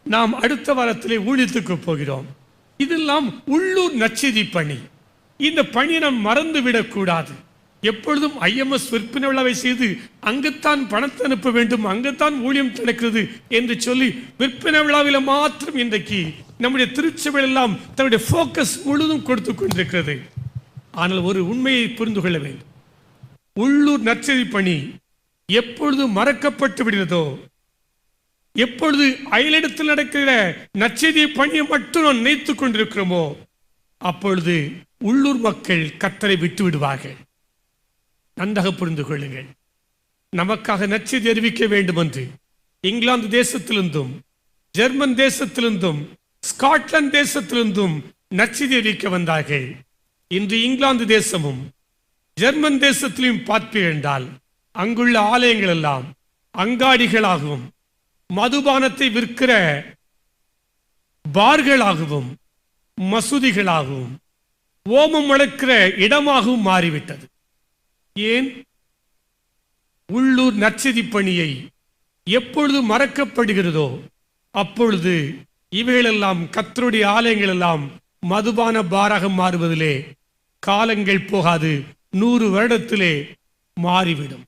நாம் அடுத்த வாரத்திலே ஊழியத்துக்கு போகிறோம். இதெல்லாம் உள்ளூர் நற்செய்தி பணி. இந்த பணியை நாம் மறந்து விடக்கூடாது. எப்பொழுதும் ஐஎம்எஸ் விற்பனை விழாவை செய்து அங்குத்தான் பணத்தை அனுப்ப வேண்டும், அங்குத்தான் ஊழியம் நடக்கிறது என்று சொல்லி விற்பனை விழாவில் மாத்திரம் இன்றைக்கு நம்முடைய திருச்சபைகள் எல்லாம் தன்னுடைய போக்கஸ் முழுதும் கொடுத்து கொண்டிருக்கிறது. ஆனால் ஒரு உண்மையை புரிந்து கொள்ள வேண்டும். உள்ளூர் நற்செய்தி பணி எப்பொழுது மறக்கப்பட்டு விடுகிறதோ, எப்பொழுது அயலிடத்தில் நடக்கிற நற்செய்தி பணியை மட்டும் நாம் நினைத்துக் கொண்டிருக்கிறோமோ, அப்பொழுது உள்ளூர் மக்கள் கர்த்தரை விட்டு விடுவார்கள். நன்றாக புரிந்து கொள்ளுங்கள். நமக்காக நற்செய்தி அறிவிக்க வேண்டும் என்று இங்கிலாந்து தேசத்திலிருந்தும் ஜெர்மன் தேசத்திலிருந்தும் ஸ்காட்லாந்து தேசத்திலிருந்தும் நற்செய்தி அறிவிக்க வந்தார்கள். இன்று இங்கிலாந்து தேசமும் ஜெர்மன் தேசத்திலும் பார்ப்பீர்கள் என்றால் அங்குள்ள ஆலயங்கள் எல்லாம் அங்காடிகளாகவும் மதுபானத்தை விற்கிற பார்களாகவும் மசூதிகளாகவும் ஓமம் வளர்க்கிற இடமாகவும் மாறிவிட்டது. ஏன்? உள்ளூர் நற்செய்தி பணியை எப்பொழுது மறக்கப்படுகிறதோ அப்பொழுது இவைகளெல்லாம் கர்த்தருடைய ஆலயங்கள் எல்லாம் மதுபான பாராக மாறுவதிலே காலங்கள் போகாது, 100 வருடத்திலே மாறிவிடும்.